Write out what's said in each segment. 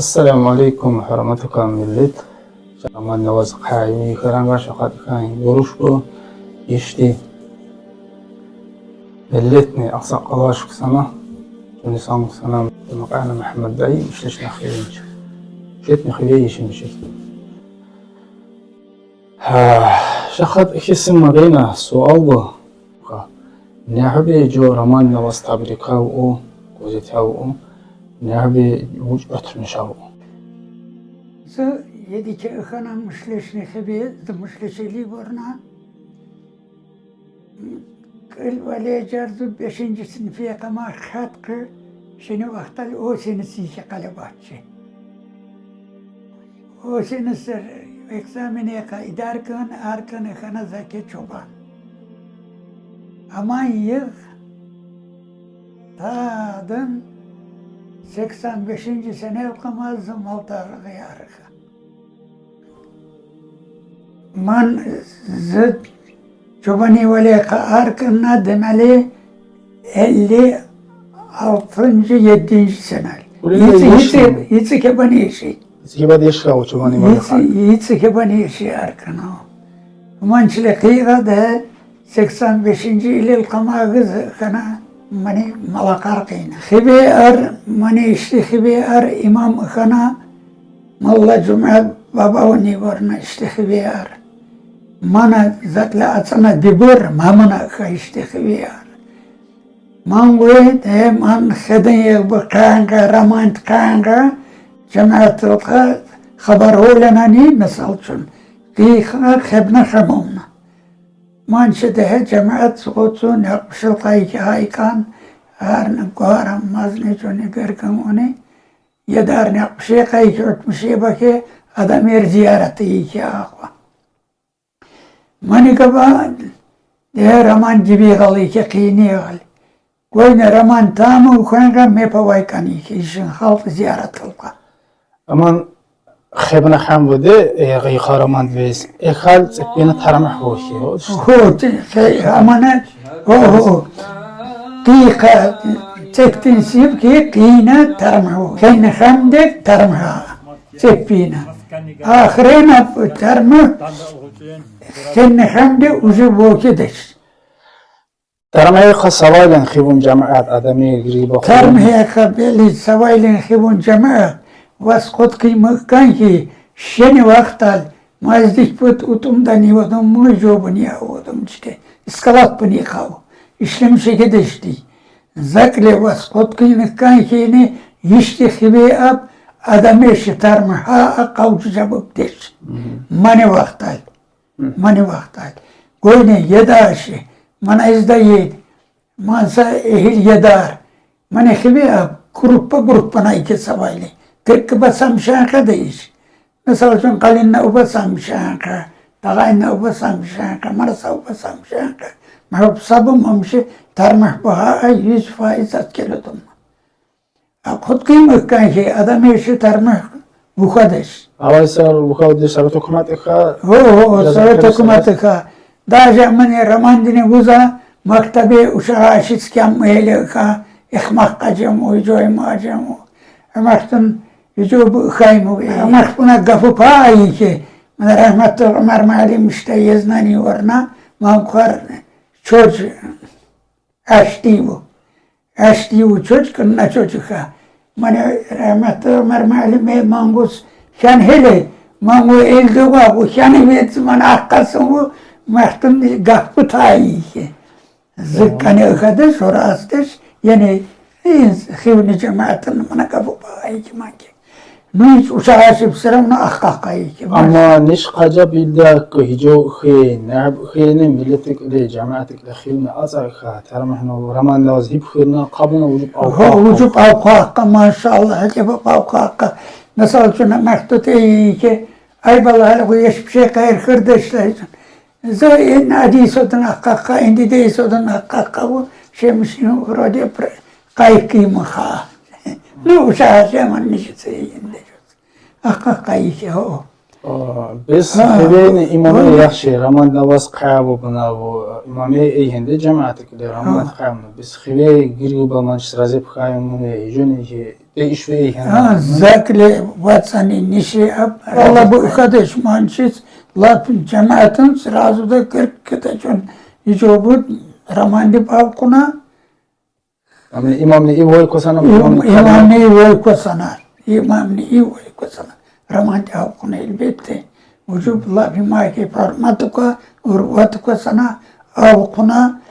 السلام عليكم ورحمة ملت Zaman navaz qaymi karanga şaqat kan yoruşbu işti milletni aqsaqalaş sana joni sang sana maqana Muhammad Bey işleşne xeyrinç jetni xeyri işin şey şaqat ikisim ma beyna sual bu نحبي جو رمان نواز تبريكاو او وزيتاو نحبي وج اترنشاو يدي كأخنا مشلشني خبير مشلشلي برنا كل ولا جرد بشنج سنفيا كما خاتق شنو وقت الأوسين السيشة قلباتشي أوسين السر إكزاميني إدار كان أركان خنا زكي شوبان أما يغ تادن 85. sene القماز مالطار غيارخا من زد شوباني وليقا أركنا دمالي اللي 6. 7. sene يتسكي بنيشي يتسكي يشخاو شوباني وليقا يتسكي بنيشي أركنا ومنش لقيقة ده 85. إلى القماغز خنا مني ملاقارقين خبي أر مني اشتي خبي أر إمام خنا مالله جمعة بابا وني ورنا اشتي خبي أر مانا ذات لا أتصنع دبور ما منا اشتي خبي أر مان ويد من خدن يبقانغا رمانت كانغا جمعة خبر هو لناني مثالشون كي خبنا خمومنا مانشده جماعت سقوطو نقش القايك هاي كان هارن قارم مازني جوني قرقموني يدار نقشي قايك عتمشي بكي أدمير زيارتي يا أخوة ماني قبان ده رمان جبي غليك قيني غلي قوين رمان تامو وخانغا ميبا وايكانيك إيشن خلط زيارة تلقى أمان خبنا خام بوده غي خارمان بيس إخال تبين ترمح وشي هو أمانات هو قيقة تكتنسيب كي قينا ترمحو كين خمدك ترمحا تبينا آخرين ترمح كين خمدك وجبو كدش ترمحي سوائلن خيبون جماعات آدمي قريبا ترمحي خبيلي سوائلن خيبون جماعات واسقط كي مكانكي شنو وقتال ما ازديك بوت وتمدني ودم موجوبني ودم جدي اسكالات بني خاو اشلم شكدشتي زكلي واسقط كي مكانكي ني يشتي خبي اب ادميش ترمحا قوج جابب ديش ماني وقتال قويني يداشي من ازدايد مانسا اهل يدار ماني خبي اب جروب نايكي سوايلي تك بسام شاكا ديش مثلا شون قالنا وبسام شاكا تغاينا وبسام شاكا مرسا وبسام شاكا ما هو بصابم أمشي ترمح بها 100% أتكلم أخذ قيمة كان شيء هذا ماشي ترمح بخدش أول سر بخدش سر تكماتك هو سر تكماتك داجع من رمان دني بوزا مكتبي وشاشيت كم مهلكا إخمق جمو يجوي ما جمو أمختن يجوب خايمو أمختنا قفو بايكي من رحمة عمر معلي مشتيزناني ورنا ما مقر چوچ أشتيو چوچ كنا چوچخا من رحمة عمر معلي مانغوس شان هلي مانغو إلدوغا وشان بيت من أقصو مختن قفو تايكي زكاني أخدش وراستش يعني خيوني جماعة من قفو بايكي ماكي نيش وشاشي بسرمنا أخاقايكي أما نيش قاجة بيداك هجو خيني ملتك لي جماعتك لخيلنا أزرخا ترمحنا ورمان لوز هيب خيرنا قبلنا وجوب أوقاقا ما شاء الله هجب أوقاقا مثلا شنا مختوتيكي أي بالله لغو يشبشي خير خردش لازم زي إن أدي سودن أقاقا إندي دي سودن أقاقا وشمشنو رودي قايكي مخا لو شاشة من نشتي أقاقايكي هو بس خبيني إمامي يخشي رمان نواز قابو بناو إمامي أي هندي جماعتك لي رمان قابو بس خبي قريبا منش رازيب خايموني يجوني değiş ve iyi. Ha, zakle vatsani nişi ab. Allah bu kardeş manşiz. Laf cemaatin sırası da 40 kıtacın. İcabı Ramandi Pavkuna Ama imam ne ivoy kosana İmam ne ivoy kosana. İmam ne ivoy kosana. Ramandi Pavkuna elbette. Vücub lafi maike parmatuka urvatuka sana avkuna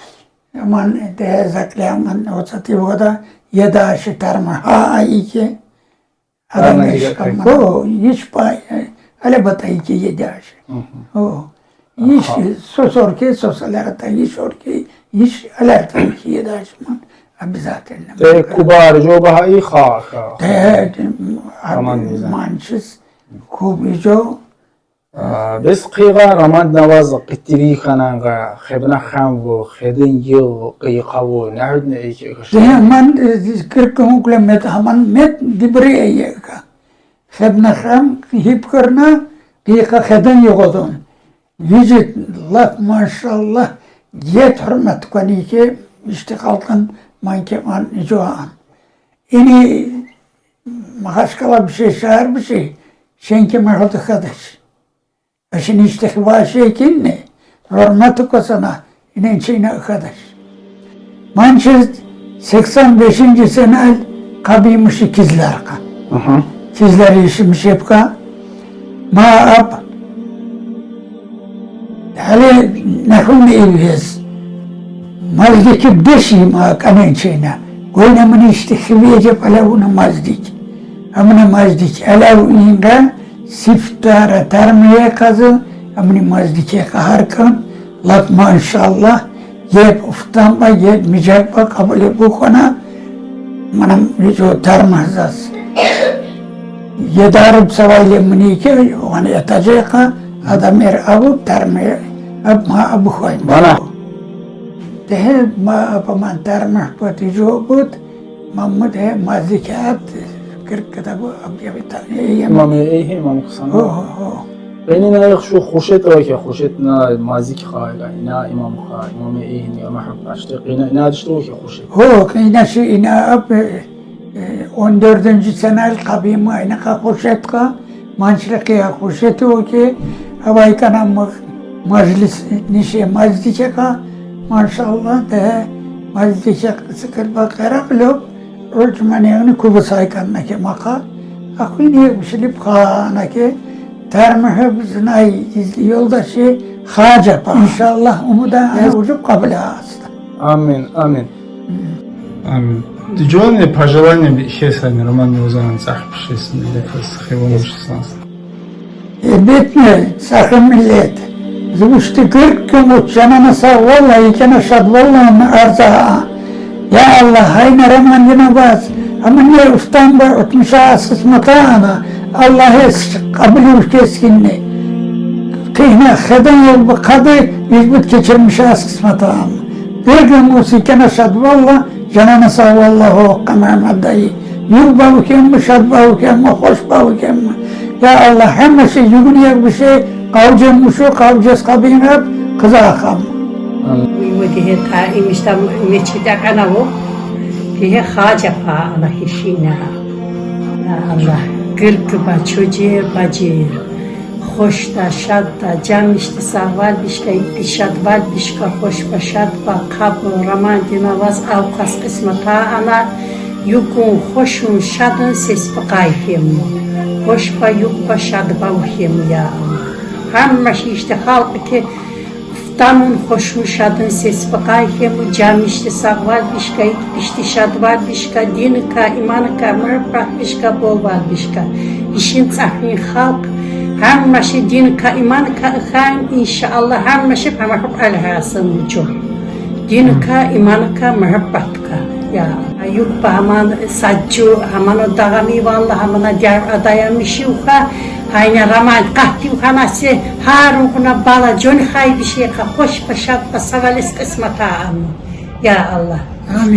aman de zakle aman osati voda yedaşı tarma ha iki adam yaşkamma o hiç pay alabata iki yedaşı o hiç sosorke sosalarata hiç orke hiç alerta iki yedaşı man abizatın de kubar jo bahai kha de mançız kubijo biz qiga ramad nawaz qitiri khananga khibna kham bu khidin yil qiqa bu nahud ne iki de man kirkum kulemet haman met dibriye ka khibna kham hip karna qiqa khidin yogodun vücut laf maşallah yet hürmet kani ki işte kalkın manke man ijoan ini mahaskala bir şey şahar bir şey şenke mahod kardeş Şimdi işte vaşe kinne, hürmet sana, inençine arkadaş. Mançız 85. sene kabiymiş ikizler ka. İkizler işmiş hep ka. Ma ab, hali nehun evliyiz. Mazdiki beşi ma kanençine. Goynamın işte hiviyece palavuna mazdik. Amına mazdik, alav inga, siftara termiye kazı, amni mazdike kaharkan, laf maşallah, yep uftanba, yep micakba kabul bu kona, manam rico termazas. Yedarıp savayle münike, ona yatacaka, adam abu termiye, ab ma abu koyma. Bana. Dehe ma apaman termih patijo but, mamma dehe mazdikat, كركة أبو أبيض imam iyi imam kusana beni ne şu hoşet var ki hoşet na mazik khayla ina imam khay imam iyi ni mahab açtık ina açtık ki hoşet هو كنا شيء أب 14. sene kabime aynı hoşet ka mançlık ya hoşet o ki havay kanam meclis nişe mazdike ka maşallah de mazdike sıkır bakarak lo Ölçmeni kubusay kanna ke maka, akuni bislip kana ke termih biznay yoldaşı haca pa. İnşallah umuda ucup kabul hasta. Amin amin. Amin. Дежурные пожелания бихесами Роман Невзоров захпишеsin ile kısıkıvılmışsınız. Bitme sakın millet. Zıvıştı 40 gün uçanana sağ vallahi kene şad vallahi arza. Ya Allah hayna Raman bas. Ama ne ustan var utmuşa asıs matağına. Allah es kabul keskinli. Kıyna xeden yol bu kadı yüzbüt geçirmiş asıs matağına. Bir gün musikene şad valla canana sağ vallahi o kamam dayı. Yıl bavu kemmi şad bavu kemmi hoş bavu kemmi. Ya Allah her şey yuguniyak bir şey kavcammışı kavcas kabinap kıza akam. وده قائم استم مشيدا كنا هو فيه خاجة الله يشينا الله قلك بچوجير بجير خوشتا شادتا جمشتا سوال بشكا بشادوال بشكا خوش بشاد با قبل رمان دينواز أو قص قسمتا أنا يكون خوشون شادن سيس بقايهم خوش با يك بشاد باوهم يا هم مش اشتغال بك Tamın hoşun şadın ses bakayım camişti sağval bişka pişti şadval bişka dinika imanka mırprak bişka bolval bişka işin sahrin halk her maşı dinika imanka khan inşallah her maşı pamahıp alhasın ucu dinika imanka mırpatka ya ayuk paman saccu hamano dağami vallahi hamana diğer adayamışuka Hayna Raman kahti hanası harun kuna bala jon hay bir şey ka hoş paşat pa savalis kısmata ya Allah. Amin.